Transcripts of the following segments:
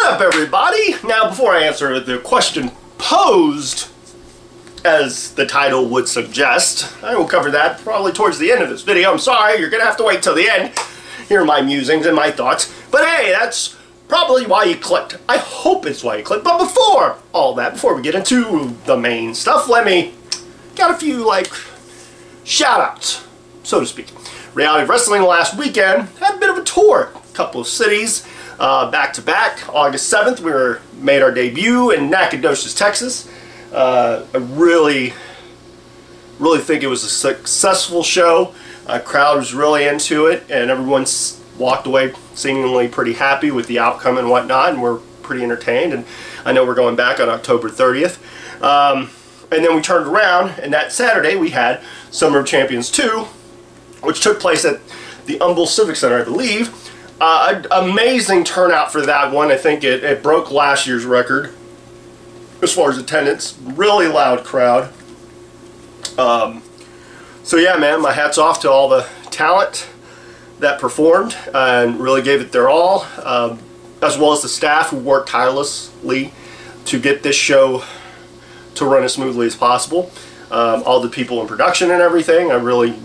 up, everybody? Now, before I answer the question posed, as the title would suggest, I will cover that probably towards the end of this video. I'm sorry, you're gonna have to wait till the end. Hear my musings and my thoughts. But hey, that's probably why you clicked. I hope it's why you clicked. But before all that, before we get into the main stuff, got a few, shout-outs, so to speak. Reality Wrestling last weekend had a bit of a tour. A couple of cities, back-to-back. August 7th, we made our debut in Nacogdoches, Texas. I really think it was a successful show. Crowd was really into it, and everyone walked away seemingly pretty happy with the outcome and whatnot, and we're pretty entertained. And I know we're going back on October 30th. And then we turned around, and that Saturday we had Summer of Champions 2, which took place at the Humble Civic Center, I believe. Amazing turnout for that one. I think it broke last year's record as far as attendance. Really loud crowd. So yeah, man, my hat's off to all the talent that performed and really gave it their all, as well as the staff who worked tirelessly to get this show to run as smoothly as possible. All the people in production and everything, I really,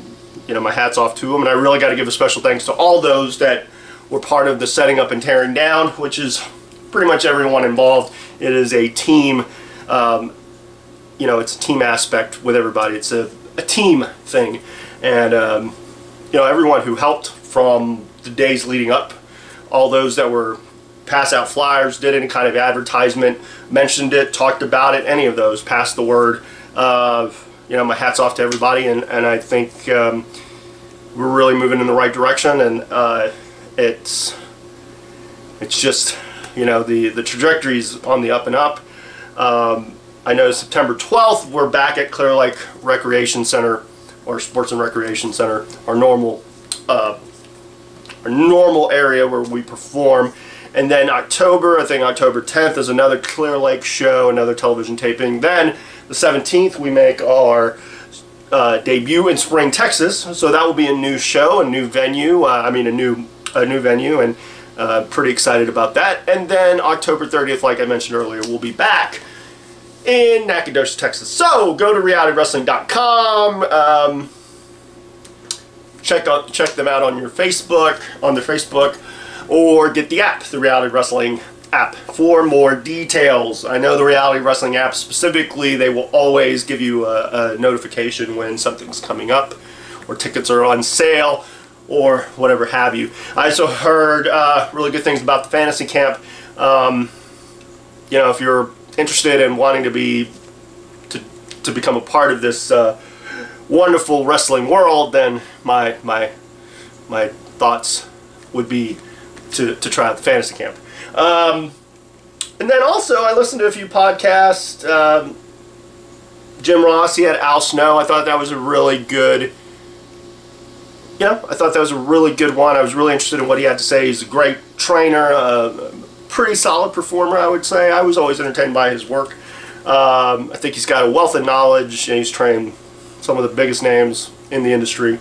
my hat's off to them, and I really got to give a special thanks to all those that were part of the setting up and tearing down, which is pretty much everyone involved. It is a team, it's a team aspect with everybody. It's a team thing, and everyone who helped from the days leading up, all those that were pass out flyers, did any kind of advertisement, mentioned it, talked about it, any of those, passed the word. My hat's off to everybody, and I think we're really moving in the right direction, and it's just, the trajectory's on the up and up. I know September 12th we're back at Clear Lake Recreation Center, or Sports and Recreation Center, our normal area where we perform. And then October, I think October 10th is another Clear Lake show, another television taping. Then the 17th we make our debut in Spring, Texas. So that will be a new show, a new venue. A new venue, and pretty excited about that. And then October 30th, like I mentioned earlier, we'll be back in Nacogdoches, Texas. So go to realitywrestling.com. Check them out on their Facebook, or get the app, the Reality Wrestling app, for more details. I know the Reality Wrestling app specifically, they will always give you a notification when something's coming up, or tickets are on sale, or whatever have you. I also heard really good things about the fantasy camp. If you're interested in wanting to become a part of this wonderful wrestling world, then my thoughts would be to try out the fantasy camp. And then also I listened to a few podcasts. Jim Ross, he had Al Snow. I thought that was a really good one. I was really interested in what he had to say. He's a great trainer, pretty solid performer, I would say. I was always entertained by his work. I think he's got a wealth of knowledge, and he's trained some of the biggest names in the industry.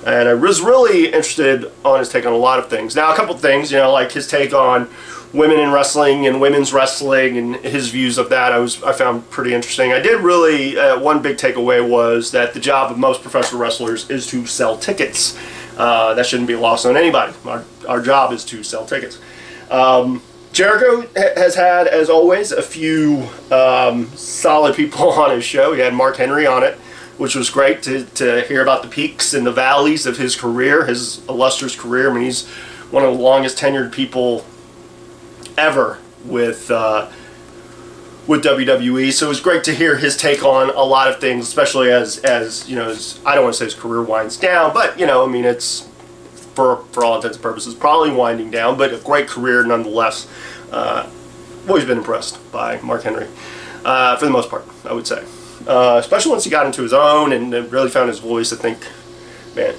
And I was really interested on his take on a lot of things. Now, a couple of things, like his take on women in wrestling and women's wrestling and his views of that, I found pretty interesting. I did really, one big takeaway was that the job of most professional wrestlers is to sell tickets. That shouldn't be lost on anybody. Our job is to sell tickets. Jericho has had, as always, a few solid people on his show. He had Mark Henry on it, which was great to hear about the peaks and the valleys of his career, his illustrious career. He's one of the longest tenured people ever with WWE, so it was great to hear his take on a lot of things, especially as I don't want to say his career winds down, but it's for all intents and purposes probably winding down, but a great career nonetheless. I've always been impressed by Mark Henry, for the most part, I would say. Especially once he got into his own and really found his voice. I think, man.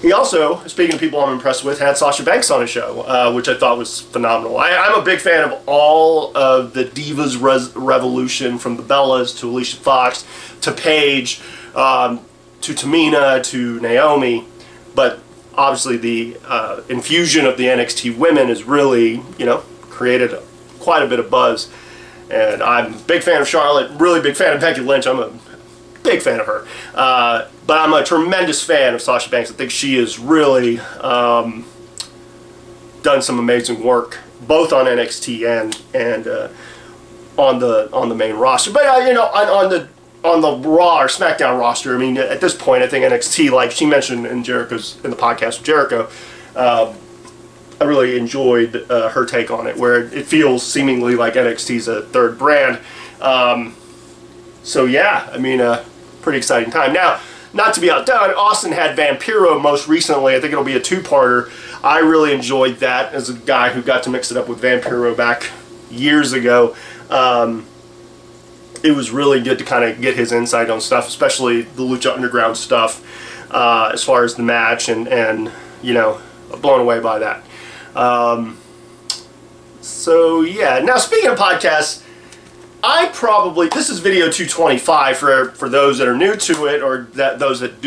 He also, speaking of people I'm impressed with, had Sasha Banks on his show, which I thought was phenomenal. I'm a big fan of all of the Divas Revolution, from the Bellas to Alicia Fox to Paige to Tamina to Naomi, but obviously the infusion of the NXT women has really, created quite a bit of buzz. And I'm a big fan of Charlotte, really big fan of Becky Lynch. I'm a big fan of her. But I'm a tremendous fan of Sasha Banks. I think she has really done some amazing work, both on NXT and on the main roster. But you know, on the Raw or SmackDown roster, I mean, at this point, I think NXT, like she mentioned in the podcast with Jericho, I really enjoyed her take on it, where it feels seemingly like NXT's a third brand. So yeah, I mean, pretty exciting time. Now, not to be outdone, Austin had Vampiro most recently. I think it'll be a two-parter. I really enjoyed that as a guy who got to mix it up with Vampiro back years ago. It was really good to kind of get his insight on stuff, especially the Lucha Underground stuff, as far as the match, and you know, blown away by that. So yeah, now speaking of podcasts, this is video 225 for those that are new to it, or those that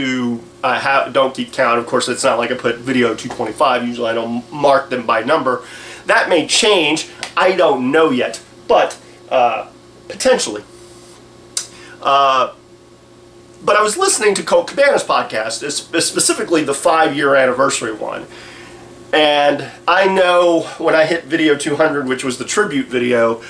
don't keep count. Of course, it's not like I put video 225. Usually I don't mark them by number. That may change. I don't know yet, but potentially. But I was listening to Colt Cabana's podcast, specifically the 5-year anniversary one. And I know when I hit video 200, which was the tribute video,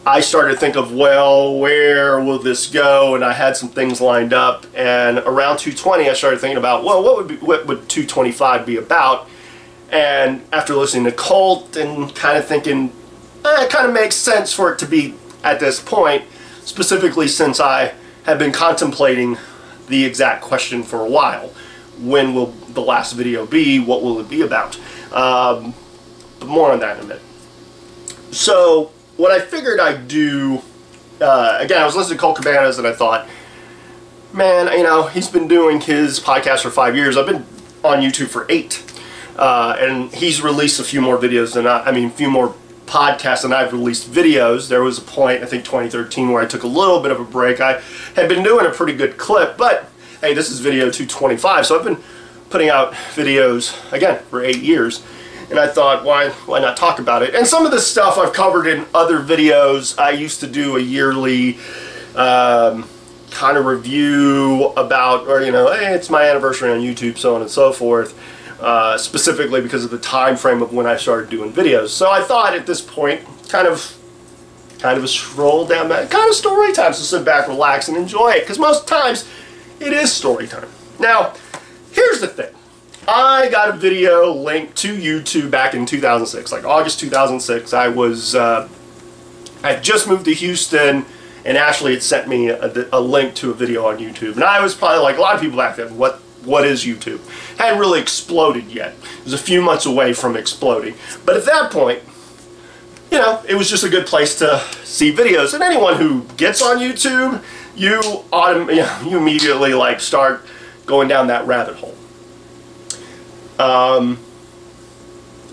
I started to think of, well, where will this go? And I had some things lined up. And around 220, I started thinking about, well, what would 225 be about? And after listening to Colt and kind of thinking, it kind of makes sense for it to be at this point, specifically since I have been contemplating the exact question for a while. When will the last video be? What will it be about? But more on that in a minute. So what I figured I'd do, again, I was listening to Colt Cabana's and I thought, man, you know, he's been doing his podcast for 5 years. I've been on YouTube for 8. And he's released a few more videos than a few more podcasts than I've released videos. There was a point, I think 2013, where I took a little bit of a break. I had been doing a pretty good clip, but hey, this is video 225, so I've been putting out videos, again, for 8 years. And I thought, why not talk about it? And some of this stuff I've covered in other videos. I used to do a yearly kind of review about, or you know, hey, it's my anniversary on YouTube, so on and so forth. Specifically because of the time frame of when I started doing videos. So I thought at this point, kind of a stroll down that kind of story time, so sit back, relax, and enjoy it, because most times it is story time. Now, here's the thing. I got a video linked to YouTube back in 2006, like August 2006. I had just moved to Houston, and Ashley had sent me a link to a video on YouTube. And I was probably like a lot of people back then, what is YouTube? It hadn't really exploded yet. It was a few months away from exploding. But at that point, you know, it was just a good place to see videos. And anyone who gets on YouTube, you immediately like start going down that rabbit hole.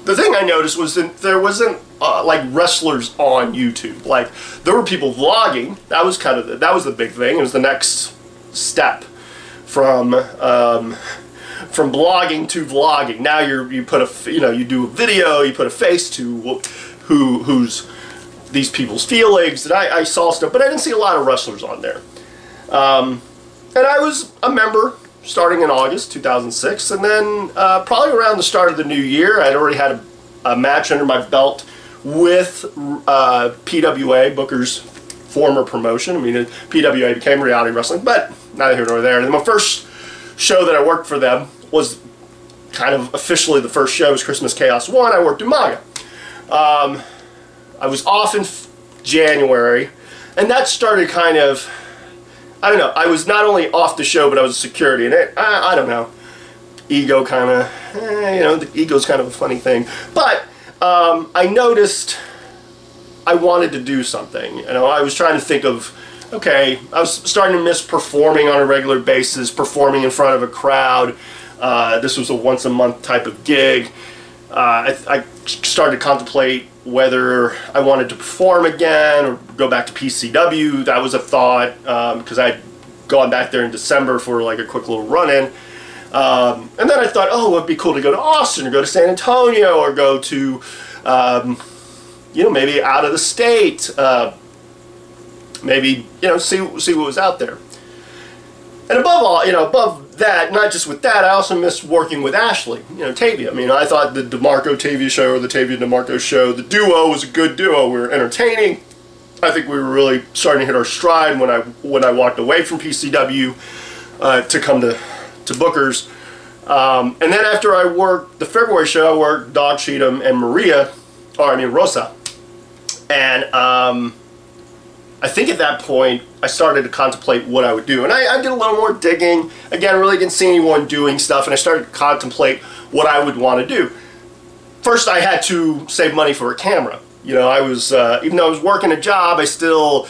The thing I noticed was that there wasn't like wrestlers on YouTube. Like, there were people vlogging. That was the big thing. It was the next step from blogging to vlogging. Now you do a video, you put a face to who's these people's feelings. And I saw stuff, but I didn't see a lot of wrestlers on there. And I was a member starting in August 2006, and then probably around the start of the new year, I'd already had a match under my belt with PWA, Booker's former promotion. I mean, PWA became Reality Wrestling, but neither here nor there. And my first show that I worked for them was kind of officially the first show. It was Christmas Chaos 1. I worked in MAGA. I was off in January, and that started kind of, I don't know, I was not only off the show, but I was security, and I don't know, ego kind of, you know, the ego's kind of a funny thing. But I noticed I wanted to do something. You know, I was trying to think of, okay, I was starting to miss performing on a regular basis, performing in front of a crowd. This was a once-a-month type of gig. I started to contemplate whether I wanted to perform again or go back to PCW. That was a thought, because I'd gone back there in December for like a quick little run-in. And then I thought, oh, it'd be cool to go to Austin or go to San Antonio or go to you know, maybe out of the state, maybe, you know, see what was out there. And above all, you know, above that, not just with that, I also missed working with Ashley, you know, Tavia. I mean, I thought the DeMarco-Tavia show, or the Tavia-DeMarco show, the duo was a good duo. We were entertaining. I think we were really starting to hit our stride when I walked away from PCW to come to Booker's. And then after I worked the February show, I worked Dog Cheatham and Rosa. And I think at that point, I started to contemplate what I would do. And I did a little more digging. Again, I really didn't see anyone doing stuff, and I started to contemplate what I would want to do. First, I had to save money for a camera. You know, I was, even though I was working a job, I still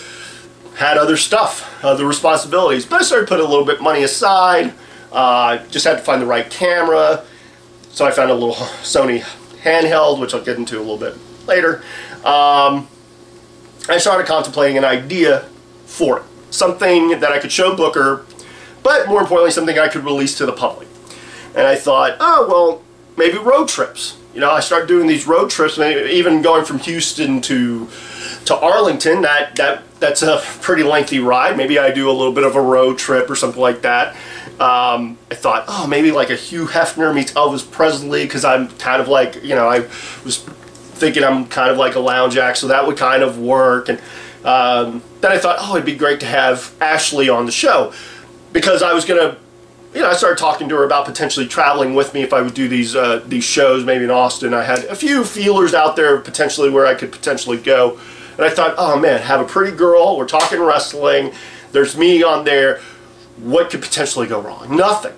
had other stuff, other responsibilities. But I started putting a little bit of money aside. Just had to find the right camera. So I found a little Sony handheld, which I'll get into a little bit later. I started contemplating an idea for it. Something that I could show Booker, but more importantly, something I could release to the public. And I thought, oh, well, maybe road trips. You know, I started doing these road trips, even going from Houston to Arlington. That's a pretty lengthy ride. Maybe I do a little bit of a road trip or something like that. I thought, oh, maybe like a Hugh Hefner meets Elvis Presley, because I'm kind of like, you know, I was thinking I'm kind of like a lounge act, so that would kind of work. And then I thought, oh, it'd be great to have Ashley on the show, because I was gonna, you know, I started talking to her about potentially traveling with me if I would do these shows, maybe in Austin. I had a few feelers out there potentially where I could potentially go, and I thought, oh man, have a pretty girl, we're talking wrestling, there's me on there, what could potentially go wrong? Nothing.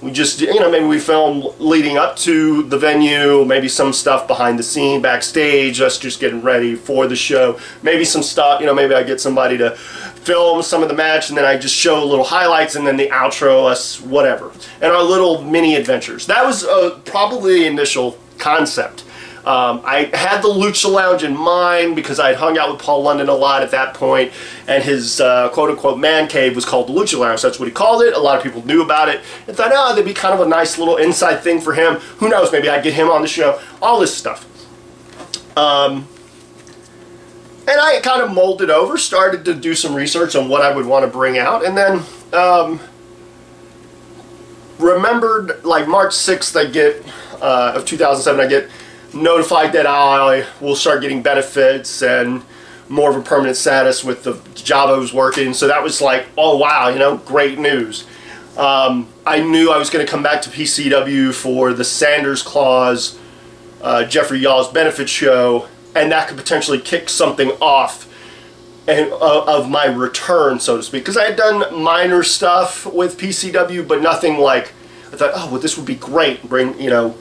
We just, you know, maybe we film leading up to the venue, maybe some stuff behind the scene, backstage, us just getting ready for the show. Maybe some stuff, you know, maybe I get somebody to film some of the match, and then I just show little highlights, and then the outro, us, whatever. And our little mini adventures. That was probably the initial concept. I had the Lucha Lounge in mind because I had hung out with Paul London a lot at that point, and his quote-unquote man cave was called the Lucha Lounge. That's what he called it. A lot of people knew about it and thought, oh, that'd be kind of a nice little inside thing for him. Who knows, maybe I'd get him on the show. All this stuff. And I kind of molded over, started to do some research on what I would want to bring out, and then remembered, like March 6th of 2007, I get notified that I will start getting benefits and more of a permanent status with the job I was working. So that was like, oh wow, you know, great news. I knew I was going to come back to PCW for the Sanders Claus, Jeffrey Yaw's benefit show, and that could potentially kick something off and of my return, so to speak. Because I had done minor stuff with PCW, but nothing like, I thought, oh, well, this would be great. Bring, you know,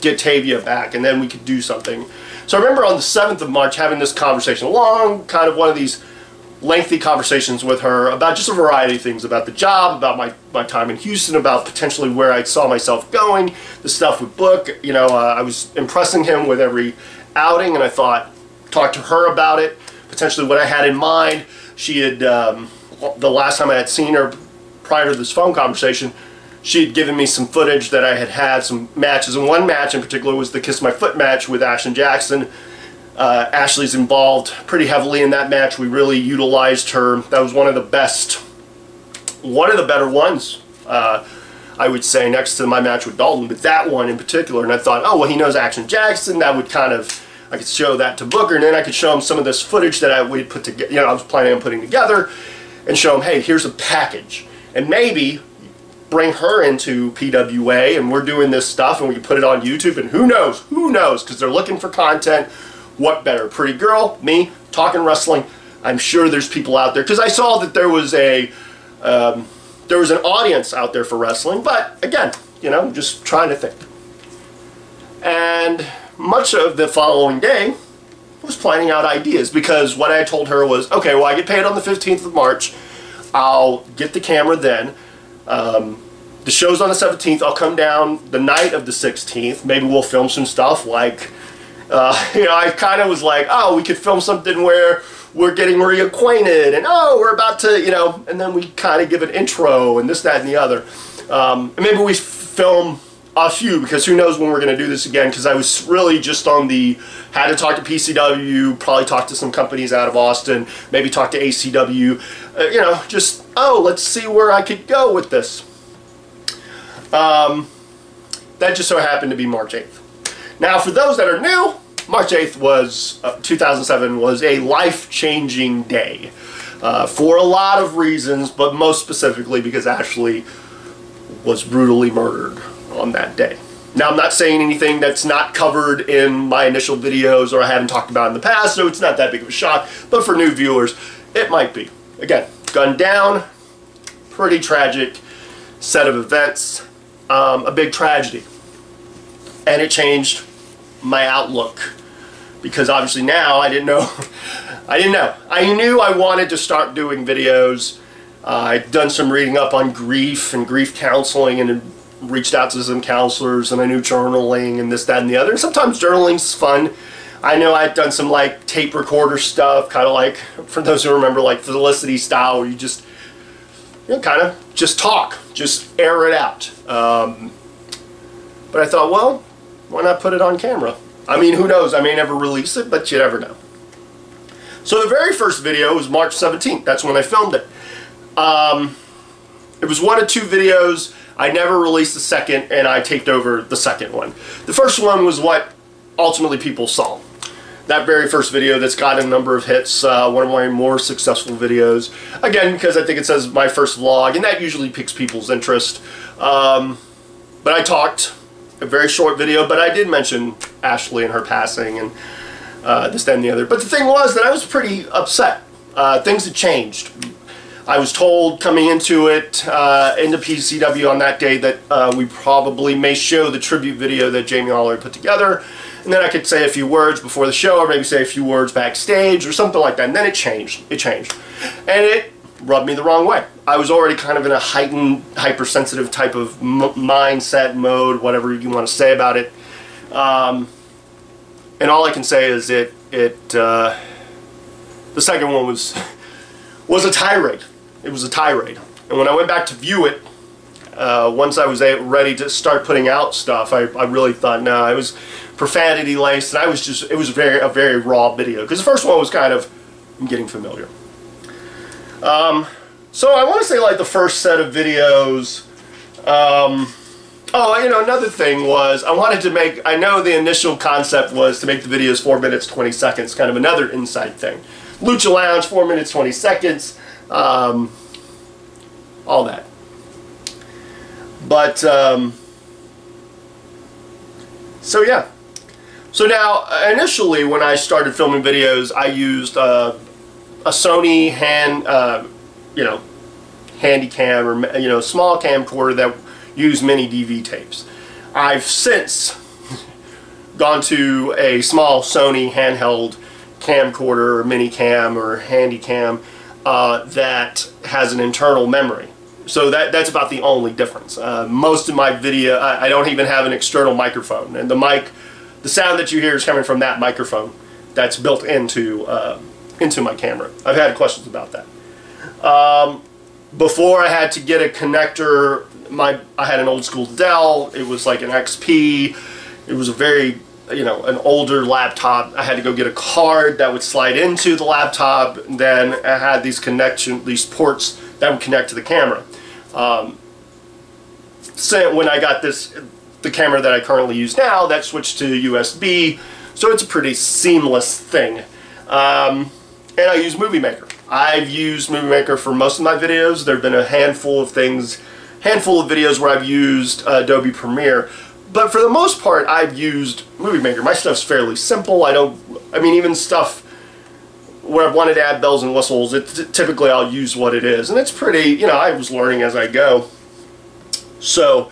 get Tavia back, and then we could do something. So I remember on the 7th of March having this conversation, long, kind of one of these lengthy conversations with her about just a variety of things, about the job, about my time in Houston, about potentially where I saw myself going, the stuff with Book. You know, I was impressing him with every outing, and I thought, talk to her about it, potentially what I had in mind. She had, the last time I had seen her prior to this phone conversation, she had given me some footage that I had some matches, and one match in particular was the Kiss My Foot match with Ashton Jackson. Ashley's involved pretty heavily in that match. We really utilized her. That was one of the better ones, I would say, next to my match with Dalton, but that one in particular. And I thought, oh, well, he knows Ashton Jackson. That would kind of, I could show that to Booker, and then I could show him some of this footage that we'd put together, you know, I was planning on putting together, and show him, hey, here's a package. And maybe bring her into PWA, and we're doing this stuff, and we can put it on YouTube, and who knows, because they're looking for content. What better? Pretty girl, me, talking wrestling. I'm sure there's people out there, because I saw that there was an audience out there for wrestling, but again, you know, just trying to think. And much of the following day was planning out ideas, because what I told her was, okay, well, I get paid on the 15th of March, I'll get the camera then. The show's on the 17th. I'll come down the night of the 16th. Maybe we'll film some stuff like, you know, I kind of was like, oh, we could film something where we're getting reacquainted, and oh, we're about to, you know, and then we kind of give an intro and this, that, and the other. And maybe we film a few, because who knows when we're going to do this again, because I was really just on the, had to talk to PCW, probably talk to some companies out of Austin, maybe talk to ACW, you know, just, oh, let's see where I could go with this. That just so happened to be March 8th. Now, for those that are new, March 8th was, 2007 was a life-changing day for a lot of reasons, but most specifically because Ashley was brutally murdered on that day. Now, I'm not saying anything that's not covered in my initial videos or I haven't talked about in the past, so it's not that big of a shock, but for new viewers, it might be. Again, gunned down, pretty tragic set of events, a big tragedy. And it changed my outlook, because obviously now I didn't know. I knew I wanted to start doing videos. I'd done some reading up on grief and grief counseling, and reached out to some counselors, and I knew journaling and this, that, and the other. And sometimes journaling's fun. I know I'd done some like tape recorder stuff, kind of like, for those who remember, like Felicity style, where you just, you know, kind of just talk, just air it out. But I thought, well, why not put it on camera? I mean, who knows? I may never release it, but you never know. So the very first video was March 17th. That's when I filmed it. It was one of two videos. I never released the second, and I taped over the second one. The first one was what ultimately people saw. That very first video that's got a number of hits, one of my more successful videos. Again, because I think it says my first vlog, and that usually piques people's interest. But I talked, a very short video, but I did mention Ashley and her passing and this, that, and the other. But the thing was that I was pretty upset. Things had changed. I was told coming into it, into PCW on that day, that we probably may show the tribute video that Jamie Holler put together, and then I could say a few words before the show, or maybe say a few words backstage, or something like that. And then it changed. It changed. And it rubbed me the wrong way. I was already kind of in a heightened, hypersensitive type of mindset, mode, whatever you want to say about it. And all I can say is the second one was a tirade. It was a tirade. And when I went back to view it, once I was ready to start putting out stuff, I really thought, no, it was profanity laced, and it was a very raw video, because the first one was kind of getting familiar. So I want to say, like, the first set of videos, oh, you know, another thing was I wanted to make, I know the initial concept was to make the videos 4 minutes 20 seconds, kind of another inside thing. Lucha Lounge, 4 minutes 20 seconds, all that. But so yeah. So now, initially when I started filming videos, I used a Sony Handycam, or small camcorder that used mini DV tapes. I've since gone to a small Sony handheld camcorder, or mini cam, or Handycam that has an internal memory. So that's about the only difference. Most of my video, I don't even have an external microphone, and the sound that you hear is coming from that microphone that's built into my camera. I've had questions about that. Before I had to get a connector, I had an old school Dell. It was like an XP. It was a very, an older laptop. I had to go get a card that would slide into the laptop. Then I had these ports that would connect to the camera. So when I got the camera that I currently use now, that switched to USB, so it's a pretty seamless thing. And I use Movie Maker. I've used Movie Maker for most of my videos. There have been a handful of videos where I've used Adobe Premiere. But for the most part, I've used Movie Maker. My stuff's fairly simple. Even stuff where I've wanted to add bells and whistles, typically I'll use what it is. And it's pretty, I was learning as I go. So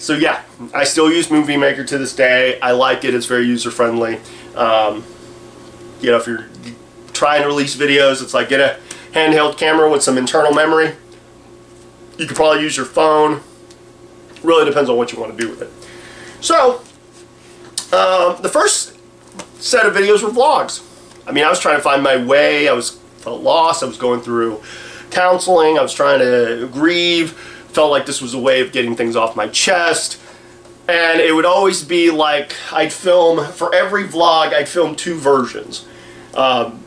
yeah, I still use Movie Maker to this day. I like it. It's very user-friendly. If you're trying to release videos, it's like get a handheld camera with some internal memory. You could probably use your phone. Really depends on what you want to do with it. So, the first set of videos were vlogs. I was trying to find my way. I felt lost. I was going through counseling. I was trying to grieve. Felt like this was a way of getting things off my chest. And it would always be like, I'd film, for every vlog, I'd film 2 versions. And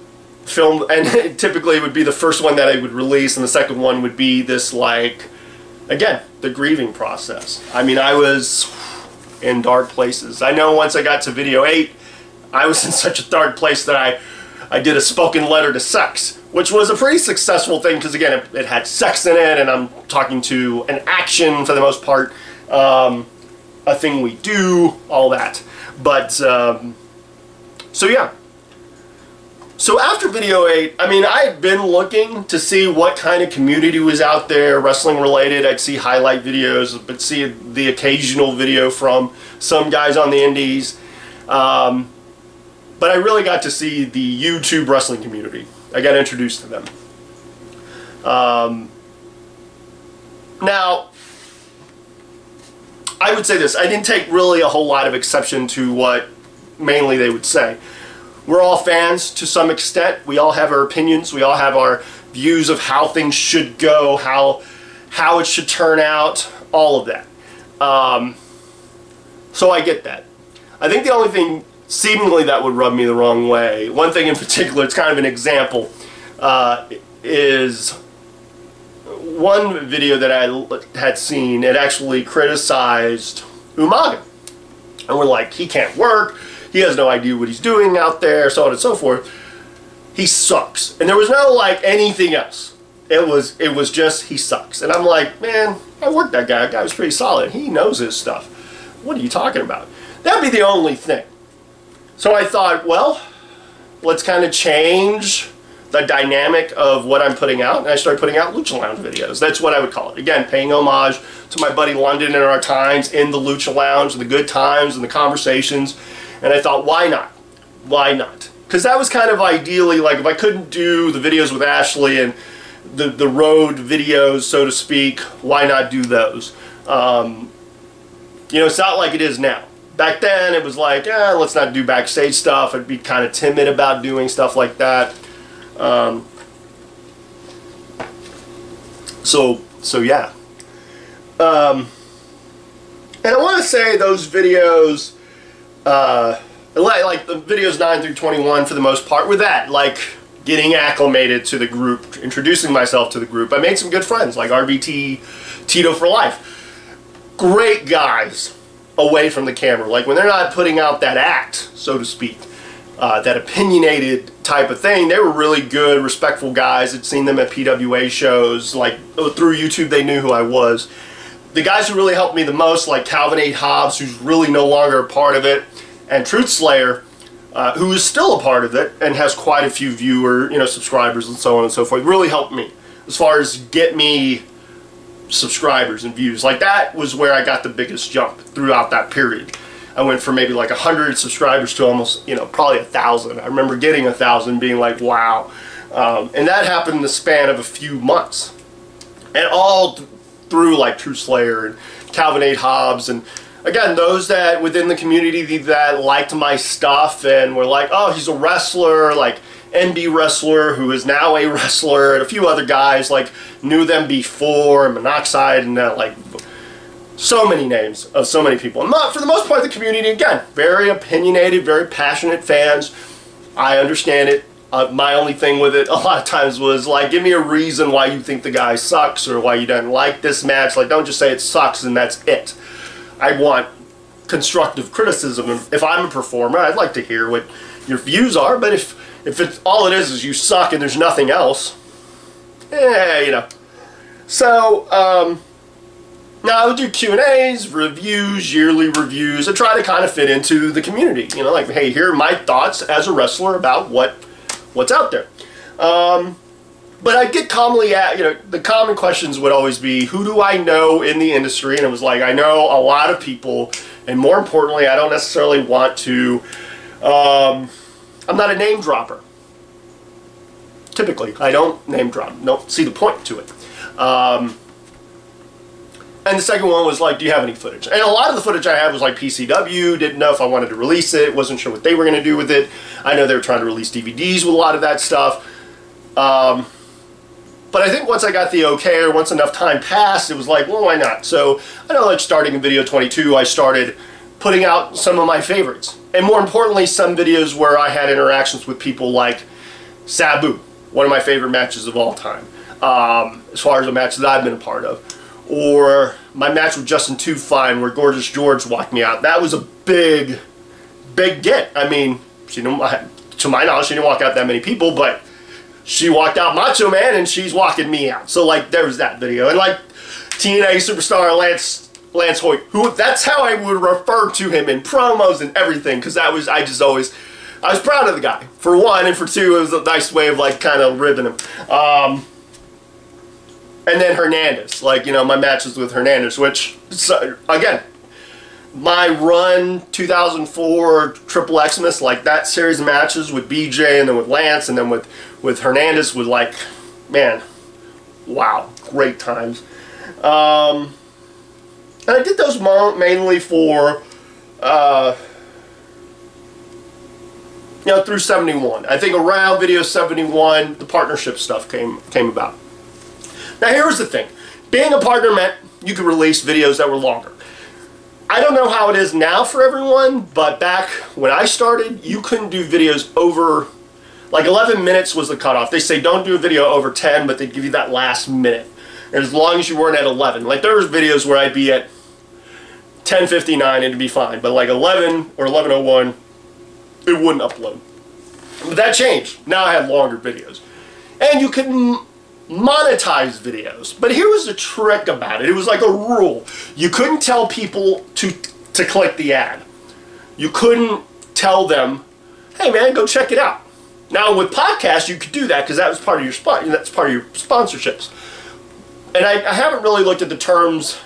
typically it would be the first one that I would release, and the second one would be this, like, again, the grieving process. I mean, I was in dark places. I know once I got to video 8, I was in such a dark place that I did a spoken letter to sex, which was a pretty successful thing because, again, it had sex in it, and I'm talking to an action for the most part, a thing we do, all that. But, so yeah. So after video 8, I mean, I had been looking to see what kind of community was out there, wrestling related. I'd see highlight videos, but see the occasional video from some guys on the indies. But I really got to see the YouTube wrestling community. I got introduced to them. Now, I would say this. I didn't take really a whole lot of exception to what mainly they would say. We're all fans to some extent. We all have our opinions. We all have our views of how things should go, how it should turn out, all of that. So I get that. I think the only thing seemingly that would rub me the wrong way, one thing in particular, it's kind of an example, is one video that I had seen. It actually criticized Umaga. And we're like, he can't work. He has no idea what he's doing out there, so on and so forth. He sucks. And there was no, like, anything else. It was just, he sucks. And I'm like, man, I worked that guy. That guy was pretty solid. He knows his stuff. What are you talking about? That'd be the only thing. So I thought, well, let's kind of change the dynamic of what I'm putting out. And I started putting out Lucha Lounge videos. That's what I would call it. Again, paying homage to my buddy London and our times in the Lucha Lounge, and the good times and the conversations. And I thought, why not? Why not? Because that was kind of ideally, like, if I couldn't do the videos with Ashley and the road videos, so to speak, why not do those? You know, it's not like it is now. Back then, it was like, let's not do backstage stuff. I'd be kind of timid about doing stuff like that. So yeah. And I want to say those videos, like the videos 9 through 21 for the most part, were that, like, getting acclimated to the group, introducing myself to the group. I made some good friends, like RBT, Tito for life. Great guys away from the camera. Like, when they're not putting out that act, so to speak, that opinionated type of thing, they were really good, respectful guys. I'd seen them at PWA shows. Like, through YouTube, they knew who I was. The guys who really helped me the most, like Calvin 8 Hobbs, who's really no longer a part of it, and Truth Slayer, who is still a part of it and has quite a few subscribers and so on and so forth, really helped me as far as get me subscribers and views. Like, that was where I got the biggest jump throughout that period. I went from maybe like 100 subscribers to almost, probably 1,000. I remember getting 1,000, being like, wow. And that happened in the span of a few months. And all through, like, True Slayer and Calvin 8 Hobbs, and again, those that within the community that liked my stuff and were like, oh, he's a wrestler, like NB Wrestler, who is now a wrestler, and a few other guys, like, knew them before, Monoxide, and like, so many names of so many people. And for the most part, the community, again, very opinionated, very passionate fans. I understand it. My only thing with it a lot of times was like, give me a reason why you think the guy sucks or why you don't like this match. Like, don't just say it sucks and that's it. I want constructive criticism. If I'm a performer, I'd like to hear what your views are. But if it's all it is you suck and there's nothing else, So now I would do Q&As, reviews, yearly reviews, and try to kind of fit into the community. Like, hey, here are my thoughts as a wrestler about what's out there. But I get commonly at, the common questions would always be, who do I know in the industry? And it was like, I know a lot of people, and more importantly, I don't necessarily want to, I'm not a name dropper. Typically, I don't name drop, don't see the point to it. And the second one was like, do you have any footage? And a lot of the footage I had was like PCW, didn't know if I wanted to release it, wasn't sure what they were going to do with it. I know they were trying to release DVDs with a lot of that stuff. But I think once I got the okay, or once enough time passed, it was like, well, why not? So I know, like starting in video 22, I started putting out some of my favorites. And more importantly, some videos where I had interactions with people like Sabu, one of my favorite matches of all time, as far as the matches that I've been a part of. Or my match with Justin Too Fine, where Gorgeous George walked me out. That was a big, big get. I mean, she didn't, to my knowledge, she didn't walk out that many people, but she walked out Macho Man, and she's walking me out. So, like, there was that video. And, like, TNA superstar Lance Hoyt, who, that's how I would refer to him in promos and everything, because I was proud of the guy, for one, and for two, it was a nice way of, like, kind of ribbing him. And then Hernandez, like, you know, my matches with Hernandez, which, so, again, my run 2004 Triple Xmas, like that series of matches with BJ and then with Lance and then with Hernandez was like, man, wow, great times. And I did those mainly for, you know, through 71. I think around video 71, the partnership stuff came about. Now here's the thing. Being a partner meant you could release videos that were longer. I don't know how it is now for everyone, but back when I started, you couldn't do videos over, like 11 minutes was the cutoff. They say don't do a video over 10, but they'd give you that last minute. And as long as you weren't at 11. Like there was videos where I'd be at 10:59 and it'd be fine, but like 11 or 11:01, it wouldn't upload. But that changed. Now I have longer videos. And you could monetize videos. But here was the trick about it. It was like a rule. You couldn't tell people to click the ad. You couldn't tell them, hey man, go check it out. Now with podcasts, you could do that because that was part of your that's part of your sponsorships. And I haven't really looked at the terms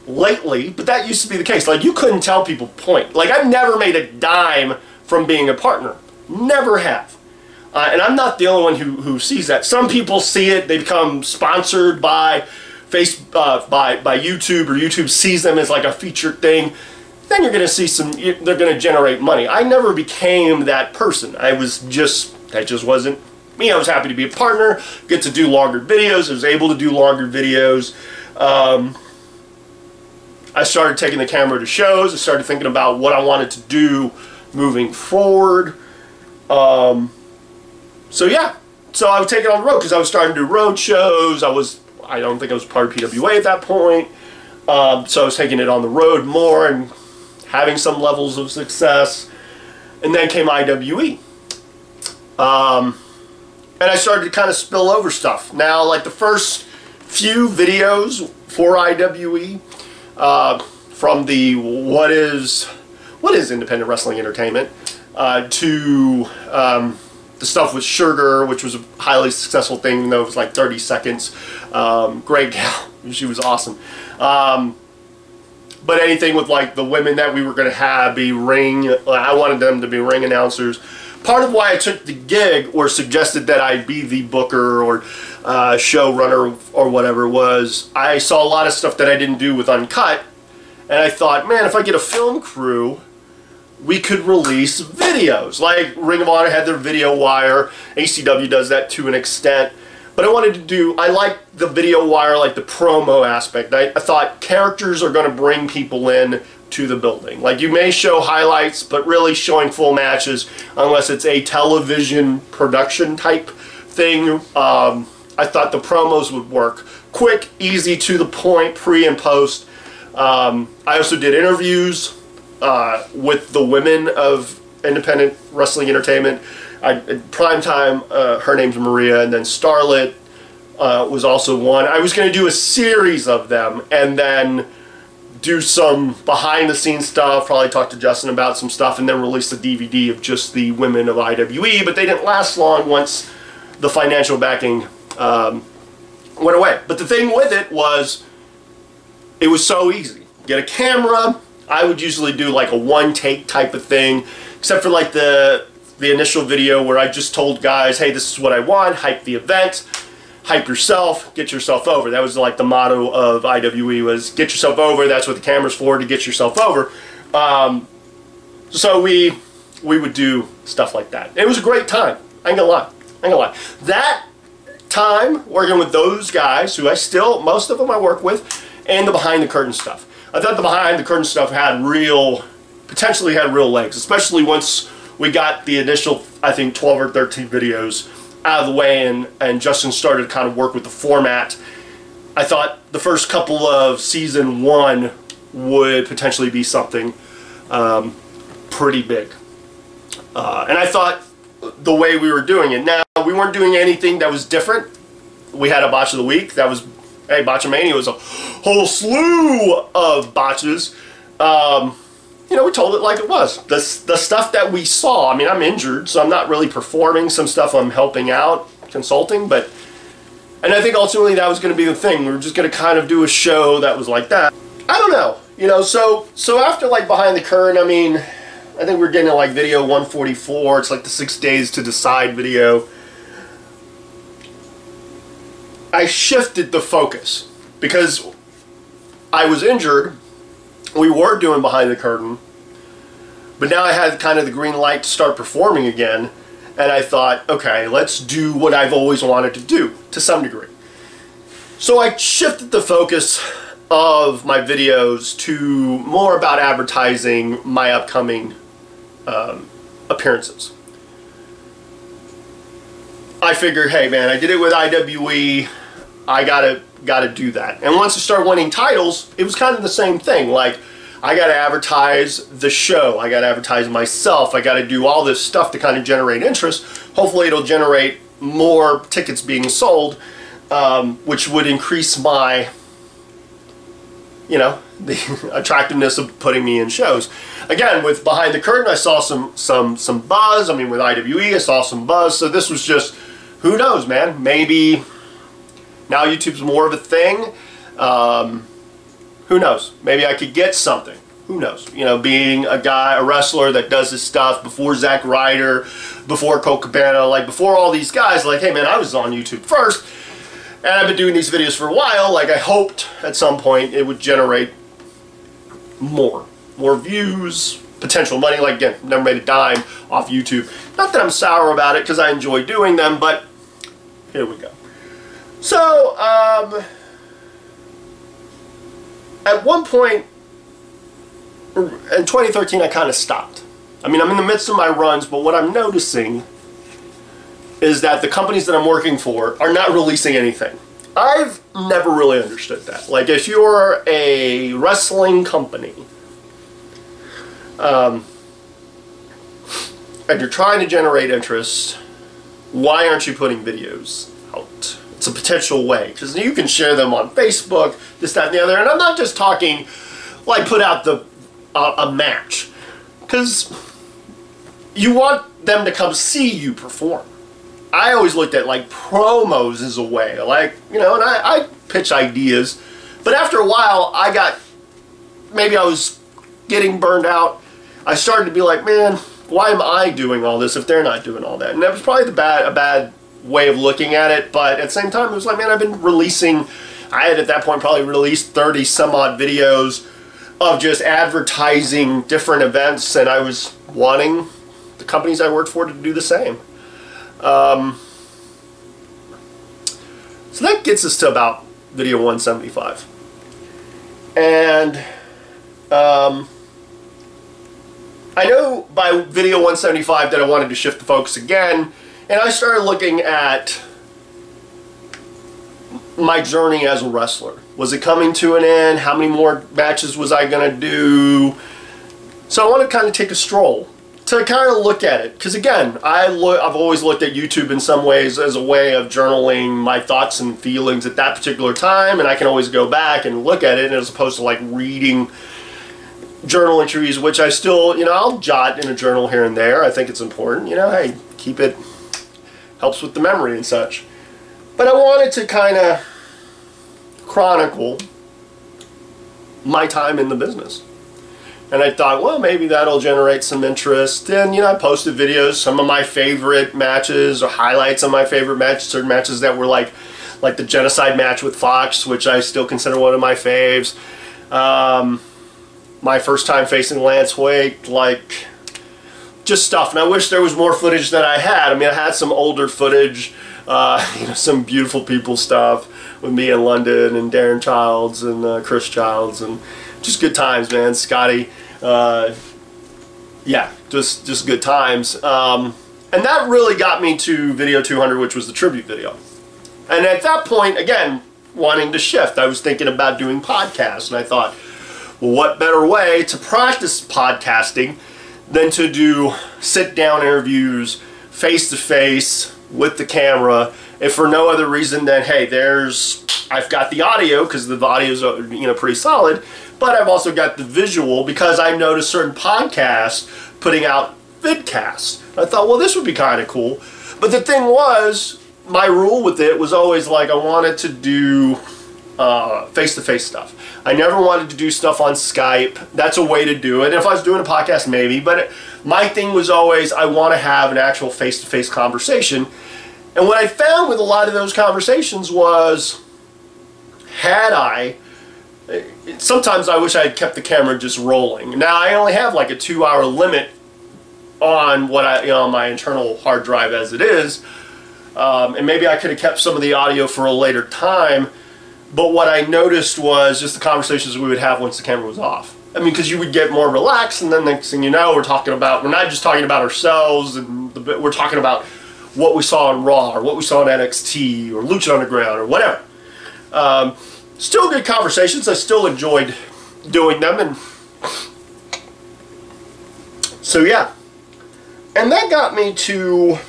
lately, but that used to be the case. Like you couldn't tell people point. Like I've never made a dime from being a partner. Never have. And I'm not the only one who sees that. Some people see it, they become sponsored by by YouTube, or YouTube sees them as like a featured thing. Then you're going to see they're going to generate money. I never became that person. That just wasn't me. I was happy to be a partner, get to do longer videos. I was able to do longer videos. I started taking the camera to shows. I started thinking about what I wanted to do moving forward. So yeah, so I would take it on the road because I was starting to do road shows. I don't think I was part of PWA at that point. So I was taking it on the road more and having some levels of success. And then came IWE. And I started to kind of spill over stuff. Now, like the first few videos for IWE, from the what is independent wrestling entertainment, to the stuff with Sugar, which was a highly successful thing, even though it was like 30 seconds. Great gal. She was awesome. But anything with like the women that we were going to have be ring, I wanted them to be ring announcers. Part of why I took the gig or suggested that I be the booker or showrunner or whatever was I saw a lot of stuff that I didn't do with Uncut. And I thought, man, if I get a film crew, we could release videos. Like Ring of Honor had their video wire. ACW does that to an extent. But I wanted to do, I like the video wire, like the promo aspect. I thought characters are going to bring people in to the building. Like you may show highlights, but really showing full matches, unless it's a television production type thing. I thought the promos would work. Quick, easy, to the point, pre and post. I also did interviews with the women of independent wrestling entertainment. Primetime, her name's Maria, and then Starlet was also one. I was going to do a series of them and then do some behind the scenes stuff, probably talk to Justin about some stuff, and then release the DVD of just the women of IWE, but they didn't last long once the financial backing went away. But the thing with it was so easy. Get a camera. I would usually do like a one-take type of thing, except for like the initial video where I just told guys, hey, this is what I want, hype the event, hype yourself, get yourself over. That was like the motto of IWE, was get yourself over. That's what the camera's for, to get yourself over. So we would do stuff like that. It was a great time. I ain't gonna lie. That time working with those guys who most of them I work with, and the behind the curtain stuff. I thought the behind the curtain stuff potentially had real legs, especially once we got the initial, I think, 12 or 13 videos out of the way, and Justin started to kind of work with the format. I thought the first couple of season 1 would potentially be something pretty big. And I thought the way we were doing it. Now, we weren't doing anything that was different. We had a botch of the week. That was, hey, Botchamania was a whole slew of botches. You know, we told it like it was. The stuff that we saw, I mean, I'm injured, so I'm not really performing. Some stuff I'm helping out, consulting, and I think ultimately that was going to be the thing. We were just going to kind of do a show that was like that. I don't know, you know, so after like Behind the Curtain, I mean, I think we're getting to like video 144. It's like the 6 days to decide video. I shifted the focus because I was injured. We were doing Behind the Curtain, but now I had kind of the green light to start performing again, and I thought, okay, let's do what I've always wanted to do to some degree. So I shifted the focus of my videos to more about advertising my upcoming appearances. I figured, hey man, I did it with IWE, I gotta do that. And once I started winning titles, it was kind of the same thing. Like, I gotta advertise the show, I gotta advertise myself, I gotta do all this stuff to kind of generate interest. Hopefully it'll generate more tickets being sold, which would increase my, you know, the attractiveness of putting me in shows. Again, with Behind the Curtain, I saw some buzz. I mean, with IWE, I saw some buzz. So this was just, who knows, man? Maybe now YouTube's more of a thing. Who knows? Maybe I could get something. Who knows? You know, being a wrestler that does this stuff before Zack Ryder, before Colt Cabana, like before all these guys, like, hey man, I was on YouTube first, and I've been doing these videos for a while. Like, I hoped at some point it would generate more views, potential money. Like, again, never made a dime off YouTube. Not that I'm sour about it, because I enjoy doing them, but here we go. So, at one point in 2013, I kind of stopped. I mean, I'm in the midst of my runs, but what I'm noticing is that the companies that I'm working for are not releasing anything. I've never really understood that. Like, if you're a wrestling company, and you're trying to generate interest, why aren't you putting videos out? It's a potential way, because you can share them on Facebook, this, that, and the other. And I'm not just talking like put out a match, because you want them to come see you perform. I always looked at like promos as a way, like, you know, and I pitch ideas, but after a while maybe I was getting burned out. I started to be like, man, why am I doing all this if they're not doing all that? And that was probably a bad way of looking at it, but at the same time, it was like, man, I've been releasing, I had at that point probably released 30 some odd videos of just advertising different events, and I was wanting the companies I worked for to do the same. So that gets us to about video 175. And I know by video 175 that I wanted to shift the focus again, and I started looking at my journey as a wrestler. Was it coming to an end? How many more matches was I going to do? So I want to kind of take a stroll to kind of look at it, because again, I've always looked at YouTube in some ways as a way of journaling my thoughts and feelings at that particular time, and I can always go back and look at it as opposed to like reading journal entries, which I still, you know, I'll jot in a journal here and there. I think it's important, you know, hey, keep it, helps with the memory and such. But I wanted to kind of chronicle my time in the business. And I thought, well, maybe that'll generate some interest. And, you know, I posted videos, some of my favorite matches or highlights of my favorite matches, certain matches that were like the Genocide match with Fox, which I still consider one of my faves. My first time facing Lance Wake, like just stuff. And I wish there was more footage that I had. I mean, I had some older footage, you know, some beautiful people stuff with me in London and Darren Childs and Chris Childs, and just good times, man. Scotty, yeah, just good times. And that really got me to video 200, which was the tribute video. And at that point, again, wanting to shift, I was thinking about doing podcasts, and I thought, well, what better way to practice podcasting than to do sit-down interviews face-to-face with the camera, if for no other reason than, hey, I've got the audio, because the audio is, you know, pretty solid, but I've also got the visual, because I noticed certain podcasts putting out vidcasts. I thought, well, this would be kind of cool. But the thing was, my rule with it was always like I wanted to do face-to-face stuff. I never wanted to do stuff on Skype. That's a way to do it. If I was doing a podcast, maybe. But my thing was always I want to have an actual face-to-face conversation. And what I found with a lot of those conversations was, sometimes I wish I had kept the camera just rolling. Now I only have like a 2-hour limit on what on my internal hard drive as it is. And maybe I could have kept some of the audio for a later time, but what I noticed was just the conversations we would have once the camera was off. I mean, because you would get more relaxed, and then next thing you know, we're not just talking about ourselves, and we're talking about what we saw on Raw, or what we saw on NXT, or Lucha Underground, or whatever. Still good conversations. I still enjoyed doing them, and so yeah. And that got me to,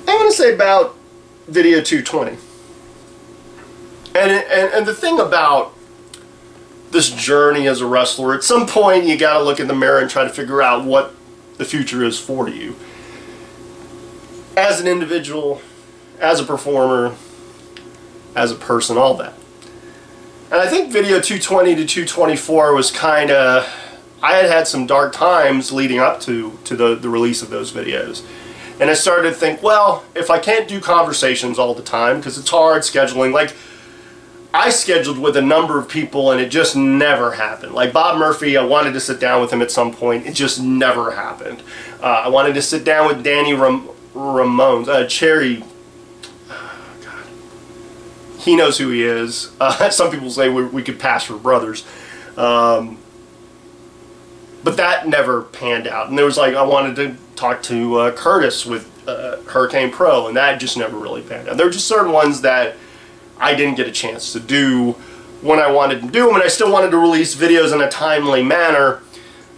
I'm going to say, about video 220. And the thing about this journey as a wrestler, at some point you got to look in the mirror and try to figure out what the future is for you. As an individual, as a performer, as a person, all that. And I think video 220 to 224 was kind of, I had some dark times leading up to the release of those videos. And I started to think, well, if I can't do conversations all the time, because it's hard scheduling, like, I scheduled with a number of people and it just never happened. Like Bob Murphy, I wanted to sit down with him at some point. It just never happened. I wanted to sit down with Danny Ramones, Cherry. Oh, God. He knows who he is. Some people say we could pass for brothers. But that never panned out. And there was like, I wanted to talk to Curtis with Hurricane Pro, and that just never really panned out. There were just certain ones that I didn't get a chance to do when I wanted to do them, and I still wanted to release videos in a timely manner.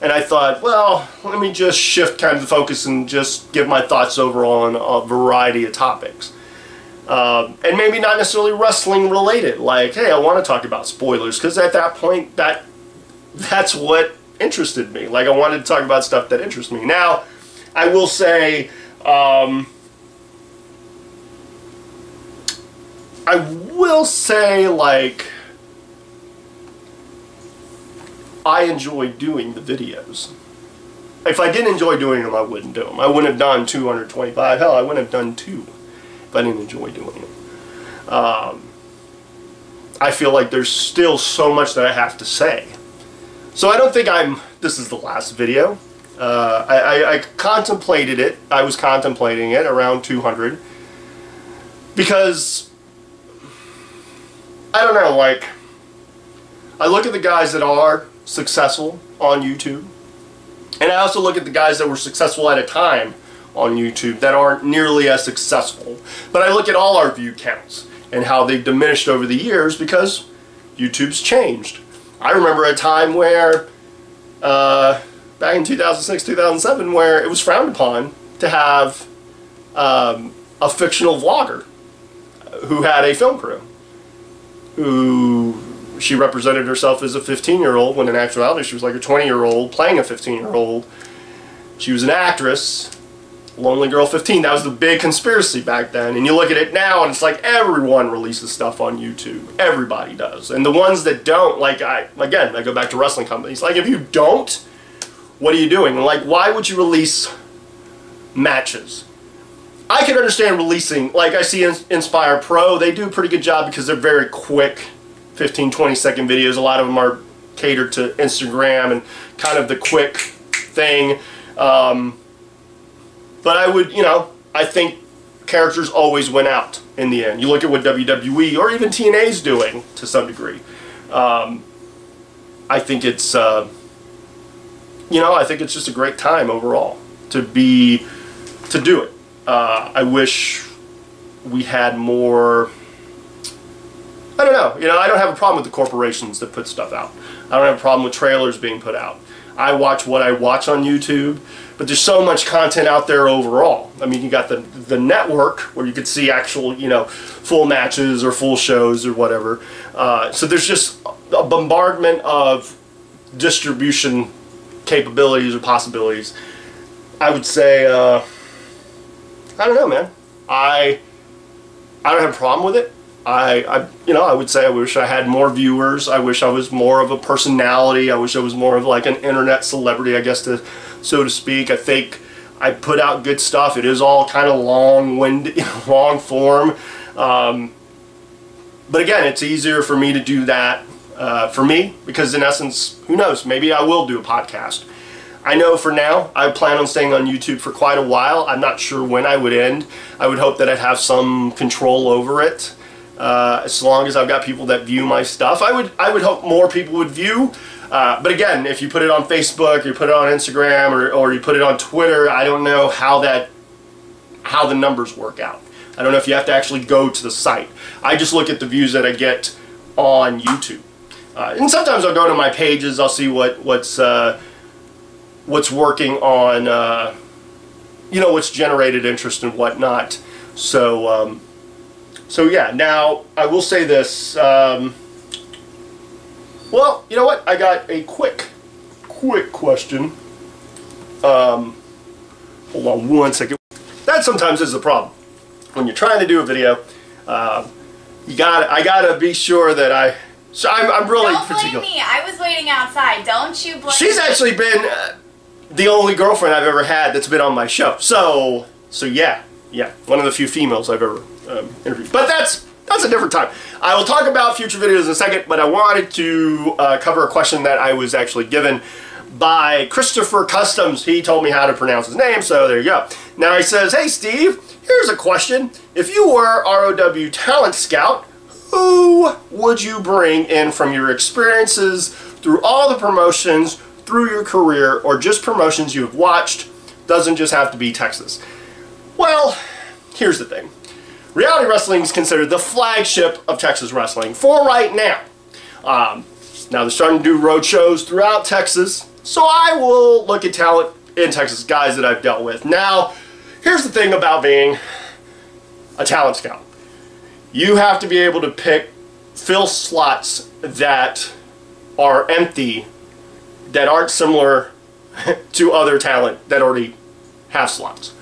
And I thought, well, let me just shift kind of the focus and just give my thoughts overall on a variety of topics. And maybe not necessarily wrestling related, like, hey, I want to talk about spoilers, because at that point, that's what interested me. Like, I wanted to talk about stuff that interests me. Now, I will say, like, I enjoy doing the videos. If I didn't enjoy doing them, I wouldn't do them. I wouldn't have done 225. Hell, I wouldn't have done 2 if I didn't enjoy doing them. I feel like there's still so much that I have to say. So I don't think this is the last video. I contemplated it. I was contemplating it around 200. Because, I don't know, like, I look at the guys that are successful on YouTube, and I also look at the guys that were successful at a time on YouTube that aren't nearly as successful. But I look at all our view counts and how they've diminished over the years because YouTube's changed. I remember a time where, back in 2006, 2007, where it was frowned upon to have a fictional vlogger who had a film crew, who she represented herself as a 15-year-old when in actuality she was like a 20-year-old playing a 15-year-old. She was an actress, Lonely Girl 15. That was the big conspiracy back then. And you look at it now and it's like everyone releases stuff on YouTube. Everybody does. And the ones that don't, like, I go back to wrestling companies. Like, if you don't, what are you doing? Like, why would you release matches? I can understand releasing, like I see Inspire Pro, they do a pretty good job because they're very quick, 15-20 second videos. A lot of them are catered to Instagram and kind of the quick thing. But I would, I think characters always win out in the end. You look at what WWE or even TNA's doing to some degree. I think it's, I think it's just a great time overall to do it. I wish we had more. I don't know. I don't have a problem with the corporations that put stuff out. I don't have a problem with trailers being put out. I watch what I watch on YouTube, but there's so much content out there overall. I mean, you got the network where you could see actual, full matches or full shows or whatever. So there's just a bombardment of distribution capabilities or possibilities. I would say, I don't know, man. I don't have a problem with it. I would say I wish I had more viewers. I wish I was more of a personality. I wish I was more of like an internet celebrity, I guess, so to speak. I think I put out good stuff. It is all kind of long-winded, long form. But again, it's easier for me to do that for me because in essence, who knows, maybe I will do a podcast. I know for now, I plan on staying on YouTube for quite a while. I'm not sure when I would end. I would hope that I'd have some control over it. As long as I've got people that view my stuff, I would hope more people would view. But again, if you put it on Facebook, you put it on Instagram, or you put it on Twitter, I don't know how the numbers work out. I don't know if you have to actually go to the site. I just look at the views that I get on YouTube, and sometimes I'll go to my pages. I'll see what's working on, what's generated interest and whatnot. So yeah, now I will say this, well, you know what, I got a quick question. Hold on one second. That sometimes is the problem. When you're trying to do a video, I gotta be sure that I'm really particular. Don't blame me, I was waiting outside, don't you blame She's me. actually been the only girlfriend I've ever had that's been on my show. So yeah, one of the few females I've ever interviewed. But that's a different time. I will talk about future videos in a second, but I wanted to cover a question that I was actually given by Christopher Customs. He told me how to pronounce his name, so there you go. Now he says, "Hey Steve, here's a question. If you were ROW Talent Scout, who would you bring in from your experiences through all the promotions through your career, or just promotions you've watched? Doesn't just have to be Texas." Well, here's the thing. Reality wrestling is considered the flagship of Texas wrestling for right now. Now they're starting to do road shows throughout Texas, so I will look at talent in Texas, guys that I've dealt with. Now, here's the thing about being a talent scout. You have to be able to fill slots that are empty, that aren't similar to other talent that already have slots.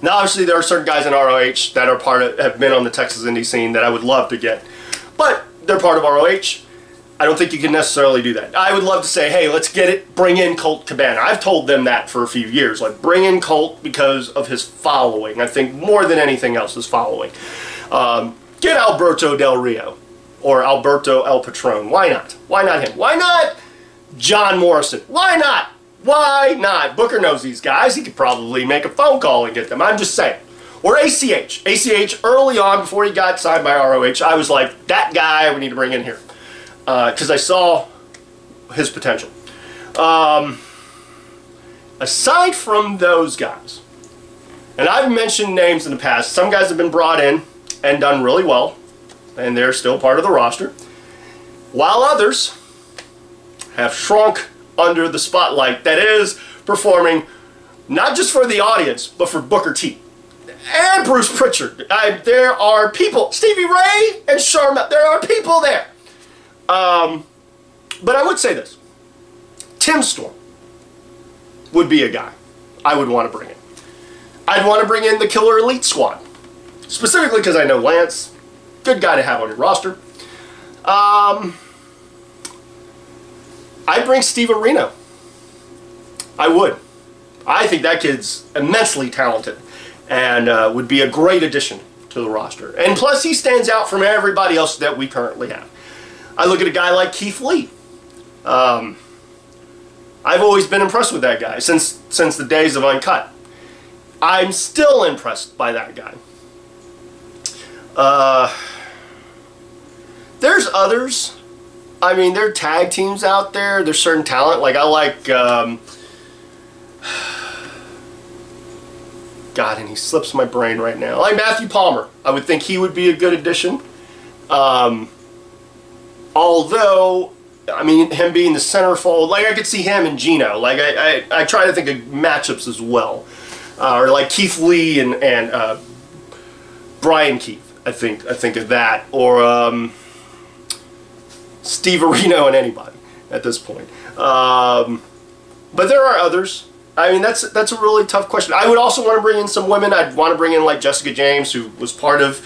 Now, obviously, there are certain guys in ROH that are have been on the Texas indie scene that I would love to get, but they're part of ROH. I don't think you can necessarily do that. I would love to say, hey, let's bring in Colt Cabana. I've told them that for a few years, like bring in Colt because of his following. I think more than anything else, his following. Get Alberto Del Rio or Alberto El Patron. Why not? Why not him? Why not John Morrison? Why not? Why not? Booker knows these guys. He could probably make a phone call and get them. I'm just saying. Or ACH. ACH, early on, before he got signed by ROH, I was like, that guy we need to bring in here. Because I saw his potential. Aside from those guys, and I've mentioned names in the past, some guys have been brought in and done really well, and they're still part of the roster, while others have shrunk under the spotlight that is performing not just for the audience, but for Booker T. And Bruce Pritchard. There are people, Stevie Ray and Sharma, there are people there. But I would say this. Tim Storm would be a guy I would want to bring in. I'd want to bring in the Killer Elite Squad. Specifically because I know Lance. Good guy to have on your roster. I'd bring Steve Areno. I would. I think that kid's immensely talented and would be a great addition to the roster. And plus, he stands out from everybody else that we currently have. I look at a guy like Keith Lee. I've always been impressed with that guy since the days of Uncut. I'm still impressed by that guy. There's others. I mean, there are tag teams out there. There's certain talent. Like, I like, God, and he slips my brain right now. Like Matthew Palmer. I would think he would be a good addition. Although, I mean, him being the centerfold, like, I could see him and Gino. Like, I try to think of matchups as well. Or like Keith Lee and Brian Keith. I think of that. Or, Steve Areno and anybody at this point. But there are others. I mean, that's a really tough question. I would also want to bring in some women. I'd want to bring in like Jessica James, who was part of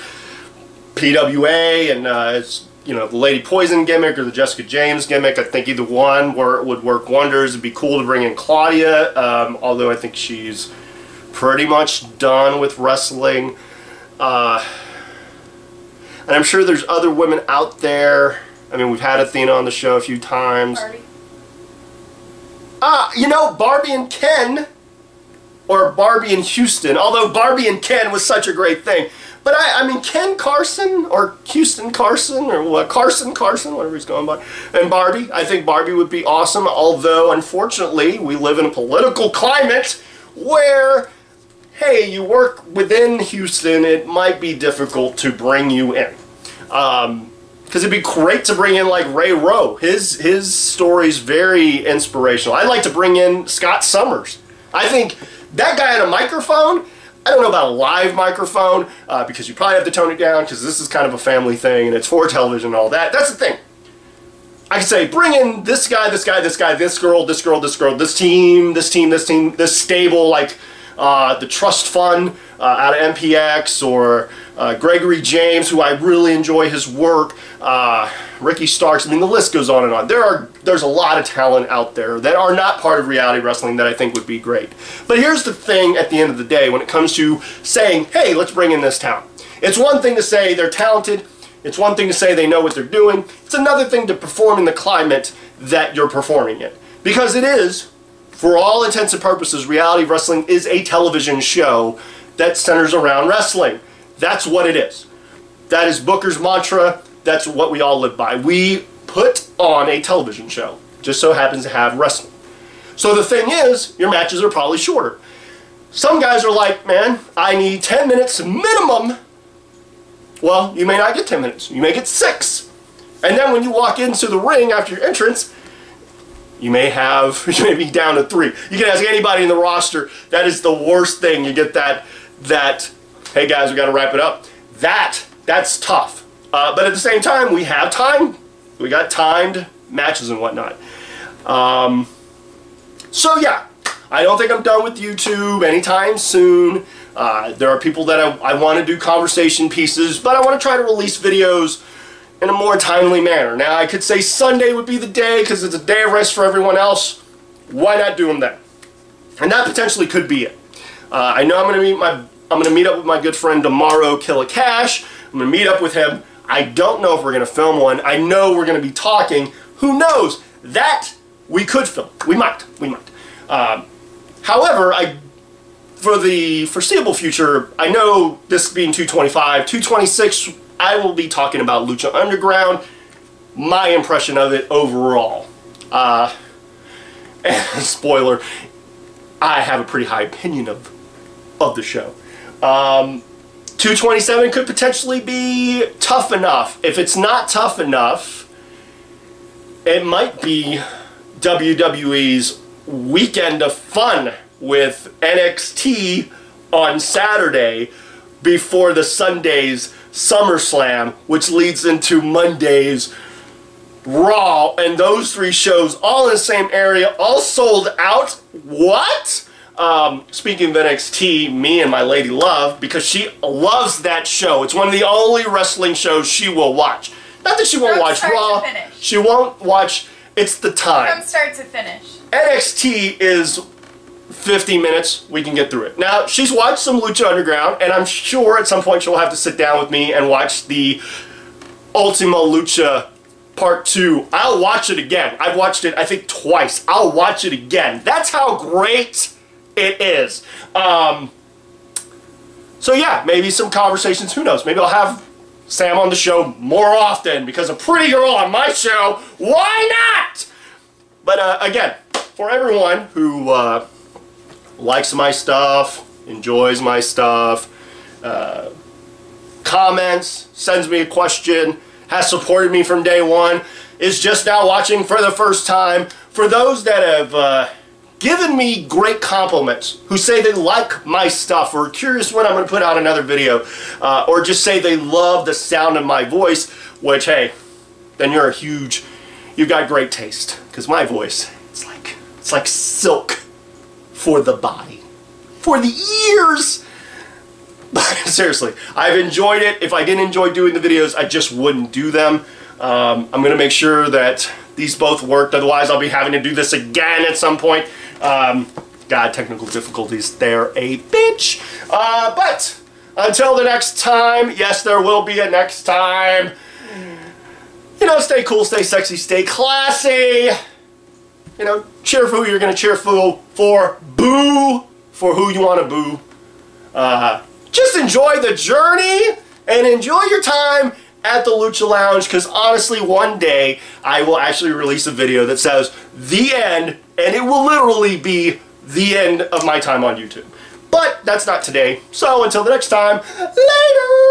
PWA, and it's, you know, the Lady Poison gimmick or the Jessica James gimmick. I think either one would work wonders. It'd be cool to bring in Claudia, although I think she's pretty much done with wrestling. And I'm sure there's other women out there. I mean, we've had Athena on the show a few times. Barbie. You know, Barbie and Ken, or Barbie and Houston, although Barbie and Ken was such a great thing. But I mean, Ken Carson, or Houston Carson, or what, Carson, whatever he's going by, and Barbie, I think Barbie would be awesome, although, unfortunately, we live in a political climate where, hey, you work within Houston, it might be difficult to bring you in. Because it'd be great to bring in like Ray Rowe. His story's very inspirational. I'd like to bring in Scott Summers. I think that guy had a microphone. I don't know about a live microphone, because you probably have to tone it down because this is kind of a family thing and it's for television and all that. That's the thing. I could say, bring in this guy, this guy, this guy, this girl, this girl, this girl, this team, this team, this team, this stable, like the Trust Fund out of MPX, or Gregory James, who I really enjoy his work, Ricky Starks. I mean, the list goes on and on. There's a lot of talent out there that are not part of reality wrestling that I think would be great. But here's the thing at the end of the day when it comes to saying, hey, let's bring in this talent. It's one thing to say they're talented. It's one thing to say they know what they're doing. It's another thing to perform in the climate that you're performing in. Because it is, for all intents and purposes, reality wrestling is a television show that centers around wrestling. That's what it is. That is Booker's mantra. That's what we all live by. We put on a television show. Just so happens to have wrestling. So the thing is, your matches are probably shorter. Some guys are like, man, I need 10 minutes minimum. Well, you may not get 10 minutes. You may get 6. And then when you walk into the ring after your entrance, you may be down to 3. You can ask anybody in the roster. That is the worst thing. You get that hey guys, we got to wrap it up. That's tough. But at the same time, we have time. We got timed matches and whatnot. So yeah, I don't think I'm done with YouTube anytime soon. There are people that I want to do conversation pieces, but I want to try to release videos in a more timely manner. Now, I could say Sunday would be the day because it's a day of rest for everyone else. Why not do them then? And that potentially could be it. I know I'm going to meet up with my good friend tomorrow, Killa Cash. I'm going to meet up with him. I don't know if we're going to film one. I know we're going to be talking. Who knows? That we could film. We might. However, for the foreseeable future, I know this being 225, 226, I will be talking about Lucha Underground, my impression of it overall. Spoiler, I have a pretty high opinion of the show. 227 could potentially be tough enough. If it's not tough enough, it might be WWE's Weekend of Fun with NXT on Saturday before the Sunday's SummerSlam, which leads into Monday's Raw, and those 3 shows all in the same area, all sold out. What? Speaking of NXT, me and my lady love, because she loves that show. It's one of the only wrestling shows she will watch. Not that she won't watch Raw. She won't watch. It's the time. From start to finish. NXT is 50 minutes. We can get through it. Now, she's watched some Lucha Underground, and I'm sure at some point she'll have to sit down with me and watch the Ultima Lucha part 2, I'll watch it again. I've watched it, I think, twice. I'll watch it again. That's how great it is. So yeah, maybe some conversations, who knows? Maybe I'll have Sam on the show more often because a pretty girl on my show, why not? But again, for everyone who likes my stuff, enjoys my stuff, comments, sends me a question, has supported me from day one, is just now watching for the first time, for those that have given me great compliments, who say they like my stuff, or are curious when I'm going to put out another video, or just say they love the sound of my voice, which, hey, then you've got great taste, because my voice, it's like silk for the body, for the ears. But seriously, I've enjoyed it. If I didn't enjoy doing the videos, I just wouldn't do them. I'm going to make sure that these both worked. Otherwise, I'll be having to do this again at some point. God, technical difficulties, they're a bitch. But until the next time, yes, there will be a next time. You know, stay cool, stay sexy, stay classy. You know, cheer for who you're going to cheer for. Boo for who you want to boo. Just enjoy the journey and enjoy your time at the Lucha Lounge, because honestly, one day I will actually release a video that says the end, and it will literally be the end of my time on YouTube. But that's not today. So until the next time, later!